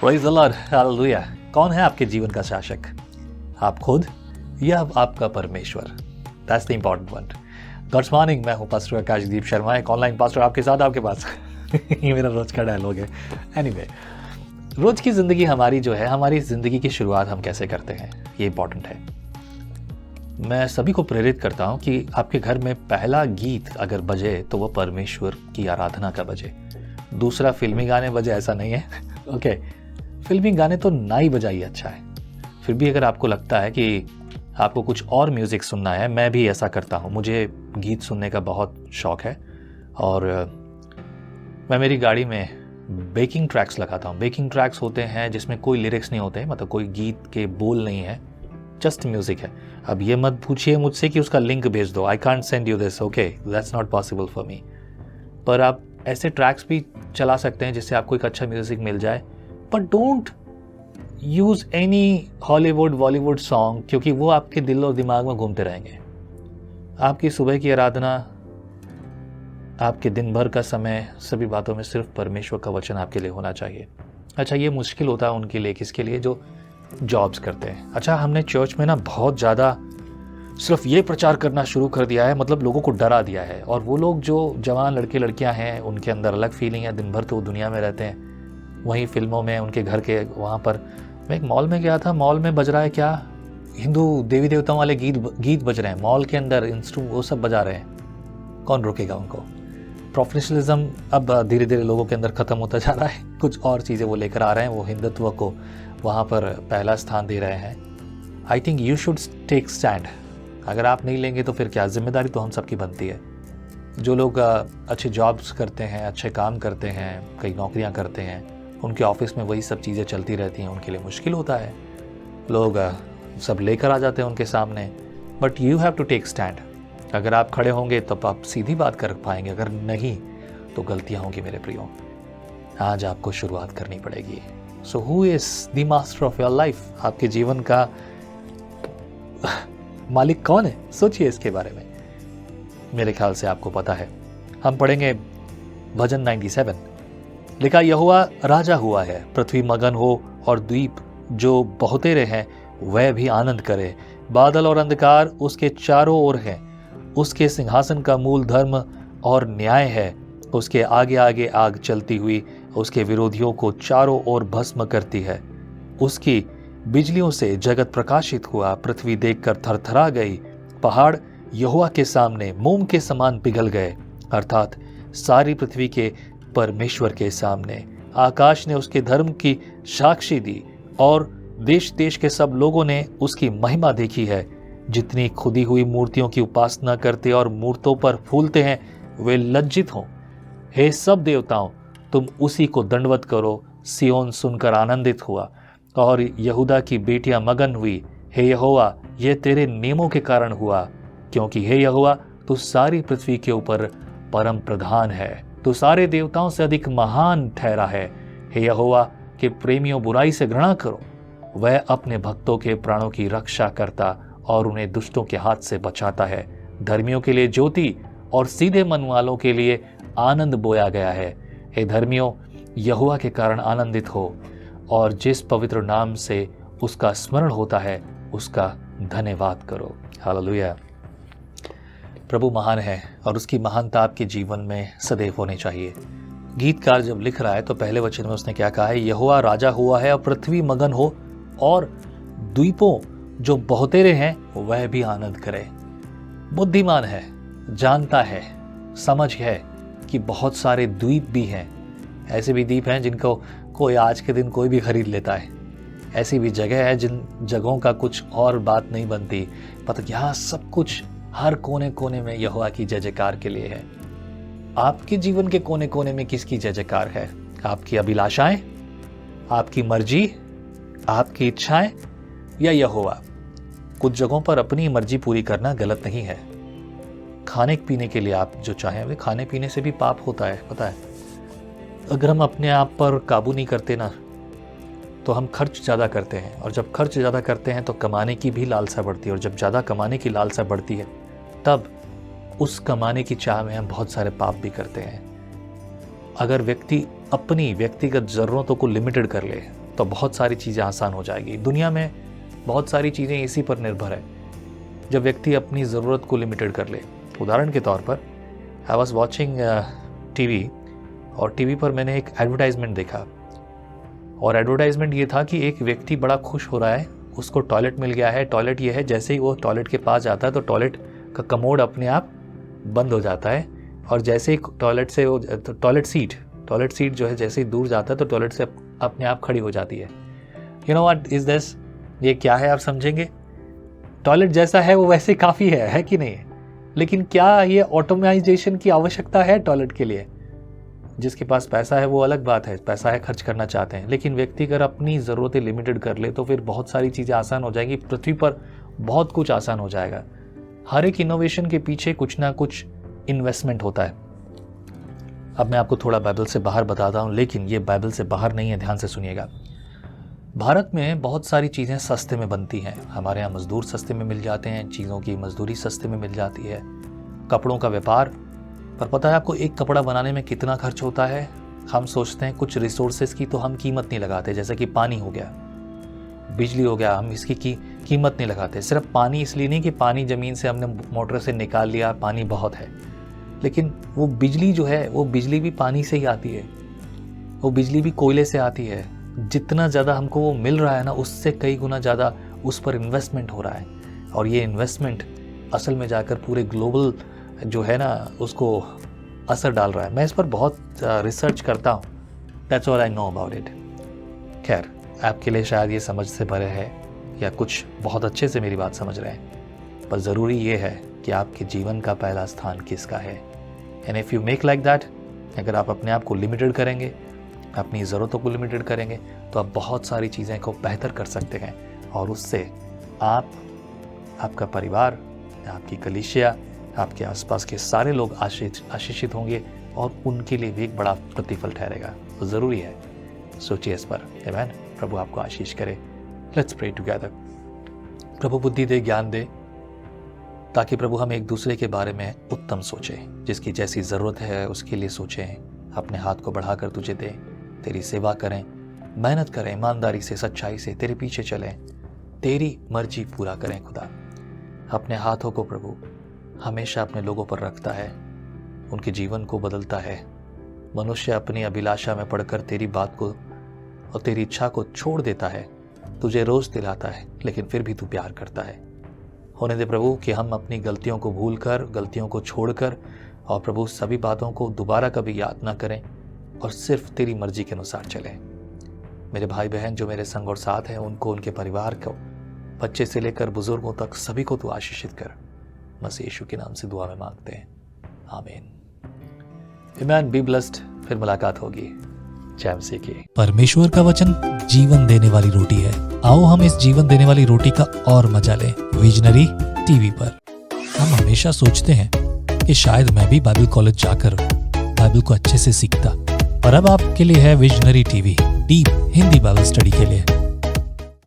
Praise the Lord, hallelujah. कौन है आपके जीवन का शासक? आप खुद या आपका परमेश्वर? That's the important one. Good morning, मैं हूँ पास्टर आकाशदीप शर्मा, एक ऑनलाइन पास्टर आपके साथ, आपके पास। ये मेरा रोज का डायलॉग है। एनीवे, रोज की ज़िंदगी हमारी जो है, हमारी ज़िंदगी की शुरुआत हम कैसे करते हैं, ये इंपॉर्टेंट है। मैं सभी को प्रेरित करता हूँ कि आपके घर में पहला गीत अगर बजे तो वो परमेश्वर की आराधना का बजे। दूसरा फिल्मी गाने बजे, ऐसा नहीं है। ओके, फिल्मी गाने तो ना ही बजाइए, अच्छा है। फिर भी अगर आपको लगता है कि आपको कुछ और म्यूज़िक सुनना है, मैं भी ऐसा करता हूँ। मुझे गीत सुनने का बहुत शौक़ है और मैं मेरी गाड़ी में बेकिंग ट्रैक्स लगाता हूँ। बेकिंग ट्रैक्स होते हैं जिसमें कोई लिरिक्स नहीं होते, मतलब कोई गीत के बोल नहीं है, जस्ट म्यूज़िक है। अब ये मत पूछिए मुझसे कि उसका लिंक भेज दो, I can't send you this, okay, that's not possible for me. पर आप ऐसे ट्रैक्स भी चला सकते हैं जिससे आपको एक अच्छा म्यूज़िक मिल जाए। But don't use any Hollywood Bollywood song, क्योंकि वो आपके दिल और दिमाग में घूमते रहेंगे। आपकी सुबह की आराधना, आपके दिन भर का समय, सभी बातों में सिर्फ परमेश्वर का वचन आपके लिए होना चाहिए। अच्छा, ये मुश्किल होता है उनके लिए, किसके लिए? जो जॉब्स करते हैं। अच्छा, हमने चर्च में ना बहुत ज़्यादा सिर्फ ये प्रचार करना शुरू कर दिया है, मतलब लोगों को डरा दिया है। और वो लोग जो जवान लड़के लड़कियां हैं, उनके अंदर अलग फीलिंग है। दिन भर तो वो दुनिया में रहते हैं, वहीं फिल्मों में, उनके घर के वहाँ पर। मैं एक मॉल में गया था, मॉल में बज रहा है क्या, हिंदू देवी देवताओं वाले गीत बज रहे हैं मॉल के अंदर, इंस्ट्रूमेंट वो सब बजा रहे हैं। कौन रोकेगा उनको? प्रोफेशनलिज्म अब धीरे धीरे लोगों के अंदर ख़त्म होता जा रहा है। कुछ और चीज़ें वो लेकर आ रहे हैं, वो हिंदुत्व को वहाँ पर पहला स्थान दे रहे हैं। I think you should take stand. अगर आप नहीं लेंगे तो फिर क्या? जिम्मेदारी तो हम सबकी बनती है। जो लोग अच्छे जॉब्स करते हैं, अच्छे काम करते हैं, कई नौकरियां करते हैं, उनके ऑफिस में वही सब चीज़ें चलती रहती हैं, उनके लिए मुश्किल होता है। लोग सब लेकर आ जाते हैं उनके सामने, but you have to take stand. अगर आप खड़े होंगे तब आप सीधी बात कर पाएंगे, अगर नहीं तो गलतियाँ होंगी मेरे प्रियो। आज आपको शुरुआत करनी पड़ेगी। So who is the master of your life? आपके जीवन का मालिक कौन है? सोचिए इसके बारे में। मेरे ख्याल से आपको पता है। हम पढ़ेंगे भजन 97। लिखा, यहोवा राजा हुआ है, पृथ्वी मगन हो और द्वीप जो बहुतेरे हैं वह भी आनंद करे। बादल और अंधकार उसके चारों ओर हैं। उसके सिंहासन का मूल धर्म और न्याय है। उसके आगे आगे आग चलती हुई उसके विरोधियों को चारों ओर भस्म करती है। उसकी बिजलियों से जगत प्रकाशित हुआ, पृथ्वी देखकर थरथरा गई। पहाड़ यहोवा के सामने मोम के समान पिघल गए, अर्थात सारी पृथ्वी के परमेश्वर के सामने। आकाश ने उसके धर्म की साक्षी दी और देश देश के सब लोगों ने उसकी महिमा देखी है। जितनी खुदी हुई मूर्तियों की उपासना करते और मूर्तों पर फूलते हैं वे लज्जित हों। हे सब देवताओं, तुम उसी को दंडवत करो। सियोन सुनकर आनंदित हुआ और यहूदा की बेटियां मगन हुई। हे यहोवा, ये तेरे नियमों के कारण हुआ, क्योंकि हे यहोवा, तू सारी पृथ्वी के ऊपर परम प्रधान है। तू सारे देवताओं से अधिक महान ठहरा है। हे यहोवा के प्रेमियों, बुराई से घृणा करो। वह अपने भक्तों के प्राणों की रक्षा करता और उन्हें दुष्टों के हाथ से बचाता है। धर्मियों के लिए ज्योति और सीधे मन वालों के लिए आनंद बोया गया है। हे धर्मियों, यहोवा के कारण आनंदित हो और जिस पवित्र नाम से उसका स्मरण होता है उसका धन्यवाद करो। हालेलुया। प्रभु महान है और उसकी महानता आपके जीवन में सदैव होनी चाहिए। गीतकार जब लिख रहा है तो पहले वचन में उसने क्या कहा है? यहोवा राजा हुआ है और पृथ्वी मगन हो और द्वीपों जो बहुतेरे हैं वह भी आनंद करे। बुद्धिमान है, जानता है, समझ है कि बहुत सारे द्वीप भी हैं। ऐसे भी द्वीप हैं जिनको कोई आज के दिन कोई भी खरीद लेता है। ऐसी भी जगह है जिन जगहों का कुछ और बात नहीं बनती, पता यहाँ सब कुछ हर कोने कोने में यहोवा की जय जयकार के लिए है। आपके जीवन के कोने कोने में किसकी जय जयकार है? आपकी अभिलाषाएं, आपकी मर्जी, आपकी इच्छाएं या यहोवा? कुछ जगहों पर अपनी मर्जी पूरी करना गलत नहीं है। खाने पीने के लिए आप जो चाहें, वे खाने पीने से भी पाप होता है, पता है। अगर हम अपने आप पर काबू नहीं करते ना, तो हम खर्च ज़्यादा करते हैं, और जब खर्च ज़्यादा करते हैं तो कमाने की भी लालसा बढ़ती है, और जब ज़्यादा कमाने की लालसा बढ़ती है तब उस कमाने की चाह में हम बहुत सारे पाप भी करते हैं। अगर व्यक्ति अपनी व्यक्तिगत ज़रूरतों को लिमिटेड कर ले, तो बहुत सारी चीज़ें आसान हो जाएगी। दुनिया में बहुत सारी चीज़ें इसी पर निर्भर है, जब व्यक्ति अपनी ज़रूरत को लिमिटेड कर ले। उदाहरण के तौर पर आई वॉज वॉचिंग टीवी, और टीवी पर मैंने एक एडवर्टाइजमेंट देखा, और एडवर्टाइजमेंट ये था कि एक व्यक्ति बड़ा खुश हो रहा है, उसको टॉयलेट मिल गया है। टॉयलेट ये है, जैसे ही वो टॉयलेट के पास जाता है तो टॉयलेट का कमोड अपने आप बंद हो जाता है, और जैसे ही टॉयलेट से वो टॉयलेट सीट जो है जैसे ही दूर जाता है तो टॉयलेट से अपने आप खड़ी हो जाती है। You know what is this? ये क्या है आप समझेंगे। टॉयलेट जैसा है वो वैसे काफ़ी है कि नहीं? लेकिन क्या ये ऑटोमाइजेशन की आवश्यकता है टॉयलेट के लिए? जिसके पास पैसा है वो अलग बात है, पैसा है, खर्च करना चाहते हैं, लेकिन व्यक्ति अगर अपनी ज़रूरतें लिमिटेड कर ले तो फिर बहुत सारी चीज़ें आसान हो जाएगी। पृथ्वी पर बहुत कुछ आसान हो जाएगा। हर एक इनोवेशन के पीछे कुछ ना कुछ इन्वेस्टमेंट होता है। अब मैं आपको थोड़ा बाइबल से बाहर बताता हूँ, लेकिन ये बाइबल से बाहर नहीं है, ध्यान से सुनिएगा। भारत में बहुत सारी चीज़ें सस्ते में बनती हैं। हमारे यहाँ मजदूर सस्ते में मिल जाते हैं, चीज़ों की मजदूरी सस्ते में मिल जाती है, कपड़ों का व्यापार। पर पता है आपको एक कपड़ा बनाने में कितना खर्च होता है? हम सोचते हैं कुछ रिसोर्सेज की तो हम कीमत नहीं लगाते, जैसे कि पानी हो गया, बिजली हो गया, हम इसकी कीमत नहीं लगाते। सिर्फ पानी इसलिए नहीं कि पानी ज़मीन से हमने मोटर से निकाल लिया, पानी बहुत है, लेकिन वो बिजली जो है वो बिजली भी पानी से ही आती है, वो बिजली भी कोयले से आती है। जितना ज़्यादा हमको वो मिल रहा है ना, उससे कई गुना ज़्यादा उस पर इन्वेस्टमेंट हो रहा है, और ये इन्वेस्टमेंट असल में जाकर पूरे ग्लोबल जो है ना उसको असर डाल रहा है। मैं इस पर बहुत रिसर्च करता हूँ, that's all I know about it. खैर, आपके लिए शायद ये समझ से परे है, या कुछ बहुत अच्छे से मेरी बात समझ रहे हैं, पर ज़रूरी ये है कि आपके जीवन का पहला स्थान किसका है। And if you make like that, अगर आप अपने आप को लिमिटेड करेंगे, अपनी ज़रूरतों को लिमिटेड करेंगे, तो आप बहुत सारी चीज़ें को बेहतर कर सकते हैं, और उससे आप, आपका परिवार, आपकी कलीसिया, आपके आसपास के सारे लोग आशीषित होंगे, और उनके लिए भी एक बड़ा प्रतिफल ठहरेगा। तो ज़रूरी है, सोचिए इस पर। आमीन। प्रभु आपको आशीष करे। Let's pray together. प्रभु बुद्धि दे, ज्ञान दे, ताकि प्रभु हम एक दूसरे के बारे में उत्तम सोचें, जिसकी जैसी ज़रूरत है उसके लिए सोचें, अपने हाथ को बढ़ाकर तुझे दें, तेरी सेवा करें, मेहनत करें, ईमानदारी से, सच्चाई से तेरे पीछे चलें, तेरी मर्जी पूरा करें। खुदा अपने हाथों को प्रभु हमेशा अपने लोगों पर रखता है, उनके जीवन को बदलता है। मनुष्य अपनी अभिलाषा में पड़कर तेरी बात को और तेरी इच्छा को छोड़ देता है, तुझे रोज दिलाता है, लेकिन फिर भी तू प्यार करता है। होने दे प्रभु कि हम अपनी गलतियों को भूलकर, गलतियों को छोड़कर, और प्रभु सभी बातों को दोबारा कभी याद ना करें, और सिर्फ तेरी मर्जी के अनुसार चलें। मेरे भाई बहन जो मेरे संग और साथ हैं, उनको, उनके परिवार को, बच्चे से लेकर बुजुर्गों तक सभी को तू आशीषित कर। मसीह यीशु के नाम से दुआ में मांगते हैं, आमीन। आमीन। Be blessed. फिर मुलाकात होगी। जय मसीह की। परमेश्वर का वचन जीवन देने वाली रोटी है। आओ हम इस जीवन देने वाली रोटी का और मजा लें विजनरी टीवी पर। हम हमेशा सोचते हैं कि शायद मैं भी बाइबल कॉलेज जाकर बाइबल को अच्छे से सीखता, पर अब आपके लिए है visionary TV, deep Hindi Bible study के लिए।